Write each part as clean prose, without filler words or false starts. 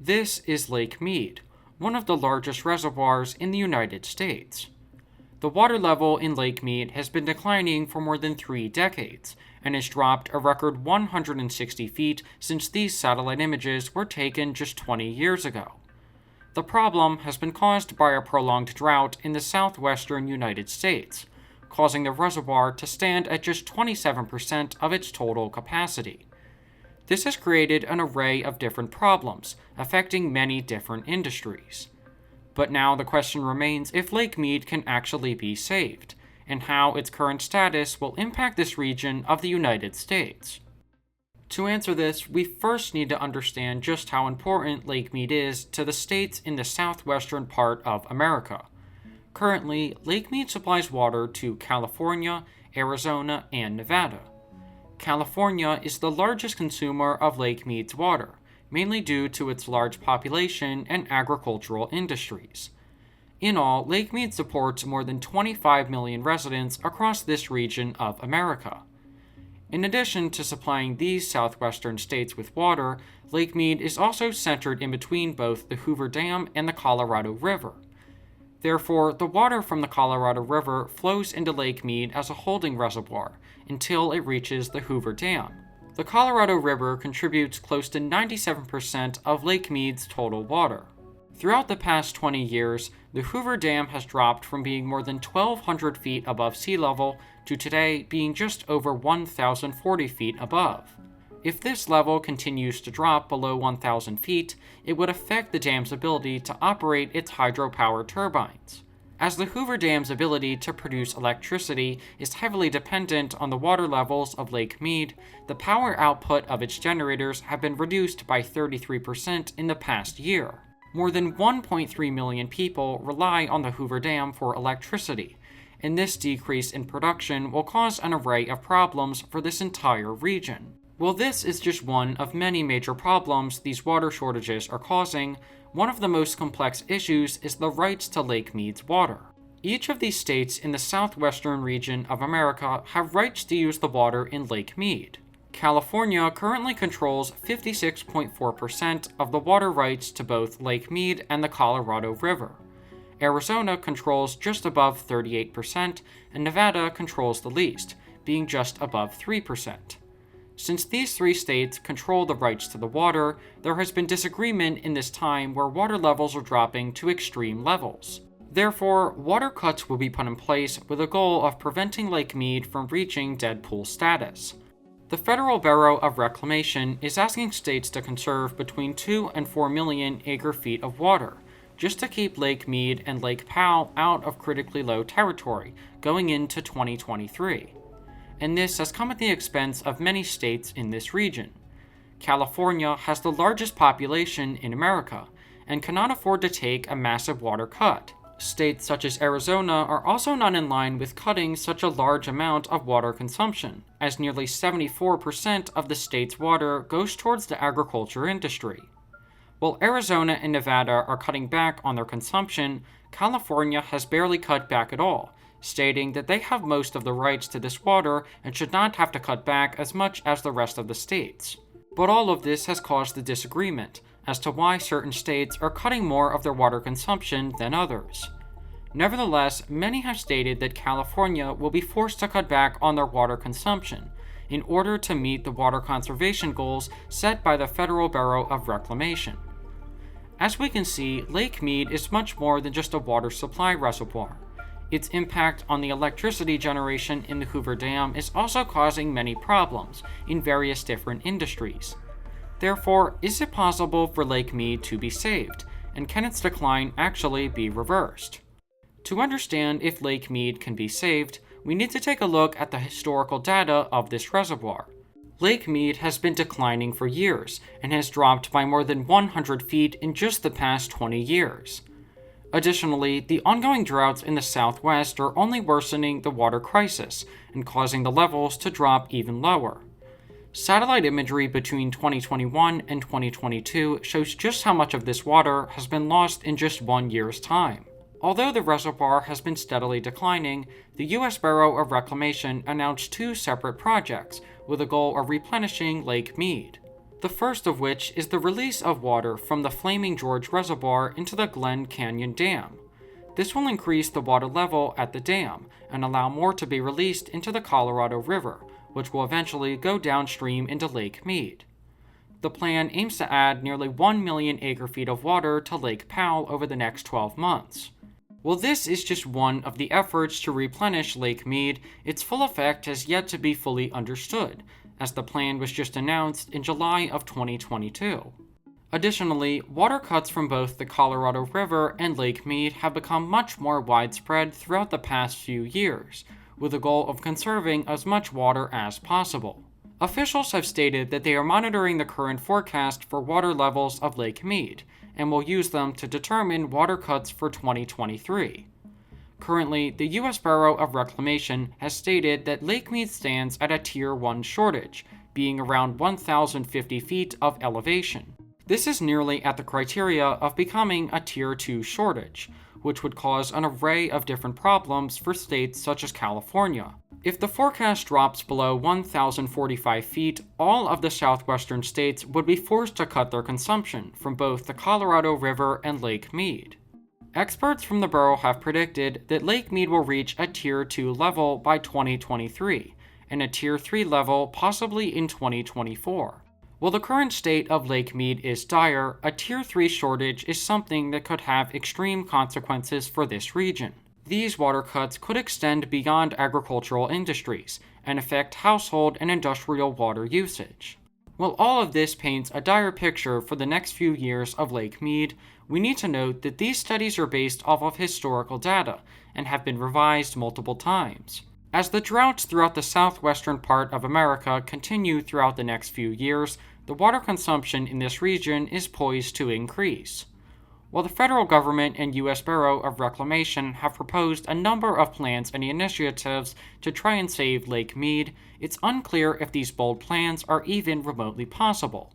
This is Lake Mead, one of the largest reservoirs in the United States. The water level in Lake Mead has been declining for more than 3 decades and has dropped a record 160 feet since these satellite images were taken just 20 years ago. The problem has been caused by a prolonged drought in the southwestern United States, causing the reservoir to stand at just 27% of its total capacity. This has created an array of different problems, affecting many different industries. But now the question remains if Lake Mead can actually be saved, and how its current status will impact this region of the United States. To answer this, we first need to understand just how important Lake Mead is to the states in the southwestern part of America. Currently, Lake Mead supplies water to California, Arizona, and Nevada. California is the largest consumer of Lake Mead's water, mainly due to its large population and agricultural industries. In all, Lake Mead supports more than 25 million residents across this region of America. In addition to supplying these southwestern states with water, Lake Mead is also centered in between both the Hoover Dam and the Colorado River. Therefore, the water from the Colorado River flows into Lake Mead as a holding reservoir until it reaches the Hoover Dam. The Colorado River contributes close to 97% of Lake Mead's total water. Throughout the past 20 years, the Hoover Dam has dropped from being more than 1,200 feet above sea level to today being just over 1,040 feet above. If this level continues to drop below 1,000 feet, it would affect the dam's ability to operate its hydropower turbines. As the Hoover Dam's ability to produce electricity is heavily dependent on the water levels of Lake Mead, the power output of its generators have been reduced by 33% in the past year. More than 1.3 million people rely on the Hoover Dam for electricity, and this decrease in production will cause an array of problems for this entire region. While this is just one of many major problems these water shortages are causing, one of the most complex issues is the rights to Lake Mead's water. Each of these states in the southwestern region of America have rights to use the water in Lake Mead. California currently controls 56.4% of the water rights to both Lake Mead and the Colorado River. Arizona controls just above 38%, and Nevada controls the least, being just above 3%. Since these 3 states control the rights to the water, there has been disagreement in this time where water levels are dropping to extreme levels. Therefore, water cuts will be put in place with a goal of preventing Lake Mead from reaching dead pool status. The Federal Bureau of Reclamation is asking states to conserve between 2 and 4 million acre-feet of water, just to keep Lake Mead and Lake Powell out of critically low territory going into 2023. And this has come at the expense of many states in this region. California has the largest population in America and cannot afford to take a massive water cut. States such as Arizona are also not in line with cutting such a large amount of water consumption, as nearly 74% of the state's water goes towards the agriculture industry. While Arizona and Nevada are cutting back on their consumption, California has barely cut back at all, stating that they have most of the rights to this water and should not have to cut back as much as the rest of the states. But all of this has caused the disagreement as to why certain states are cutting more of their water consumption than others. Nevertheless, many have stated that California will be forced to cut back on their water consumption in order to meet the water conservation goals set by the Federal Bureau of Reclamation. As we can see, Lake Mead is much more than just a water supply reservoir. Its impact on the electricity generation in the Hoover Dam is also causing many problems in various different industries. Therefore, is it possible for Lake Mead to be saved, and can its decline actually be reversed? To understand if Lake Mead can be saved, we need to take a look at the historical data of this reservoir. Lake Mead has been declining for years and has dropped by more than 100 feet in just the past 20 years. Additionally, the ongoing droughts in the Southwest are only worsening the water crisis and causing the levels to drop even lower. Satellite imagery between 2021 and 2022 shows just how much of this water has been lost in just 1 year's time. Although the reservoir has been steadily declining, the U.S. Bureau of Reclamation announced 2 separate projects with a goal of replenishing Lake Mead. The first of which is the release of water from the Flaming George Reservoir into the Glen Canyon Dam. This will increase the water level at the dam and allow more to be released into the Colorado River, which will eventually go downstream into Lake Mead. The plan aims to add nearly 1 million acre-feet of water to Lake Powell over the next 12 months. While this is just one of the efforts to replenish Lake Mead, its full effect has yet to be fully understood, as the plan was just announced in July of 2022. Additionally, water cuts from both the Colorado River and Lake Mead have become much more widespread throughout the past few years, with the goal of conserving as much water as possible. Officials have stated that they are monitoring the current forecast for water levels of Lake Mead, and will use them to determine water cuts for 2023. Currently, the U.S. Bureau of Reclamation has stated that Lake Mead stands at a Tier 1 shortage, being around 1,050 feet of elevation. This is nearly at the criteria of becoming a Tier 2 shortage, which would cause an array of different problems for states such as California. If the forecast drops below 1,045 feet, all of the Southwestern states would be forced to cut their consumption from both the Colorado River and Lake Mead. Experts from the Bureau have predicted that Lake Mead will reach a Tier 2 level by 2023, and a Tier 3 level possibly in 2024. While the current state of Lake Mead is dire, a Tier 3 shortage is something that could have extreme consequences for this region. These water cuts could extend beyond agricultural industries and affect household and industrial water usage. While all of this paints a dire picture for the next few years of Lake Mead, we need to note that these studies are based off of historical data and have been revised multiple times. As the droughts throughout the southwestern part of America continue throughout the next few years, the water consumption in this region is poised to increase. While the federal government and U.S. Bureau of Reclamation have proposed a number of plans and initiatives to try and save Lake Mead, it's unclear if these bold plans are even remotely possible.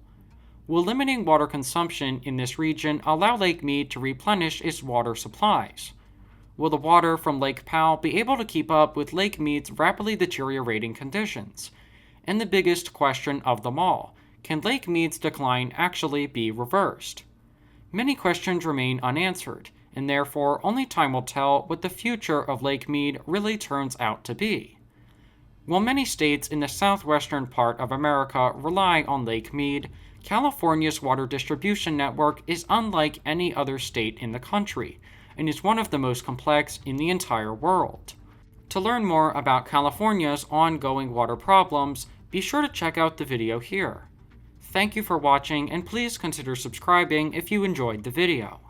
Will limiting water consumption in this region allow Lake Mead to replenish its water supplies? Will the water from Lake Powell be able to keep up with Lake Mead's rapidly deteriorating conditions? And the biggest question of them all, can Lake Mead's decline actually be reversed? Many questions remain unanswered, and therefore only time will tell what the future of Lake Mead really turns out to be. While many states in the southwestern part of America rely on Lake Mead, California's water distribution network is unlike any other state in the country, and is one of the most complex in the entire world. To learn more about California's ongoing water problems, be sure to check out the video here. Thank you for watching, and please consider subscribing if you enjoyed the video.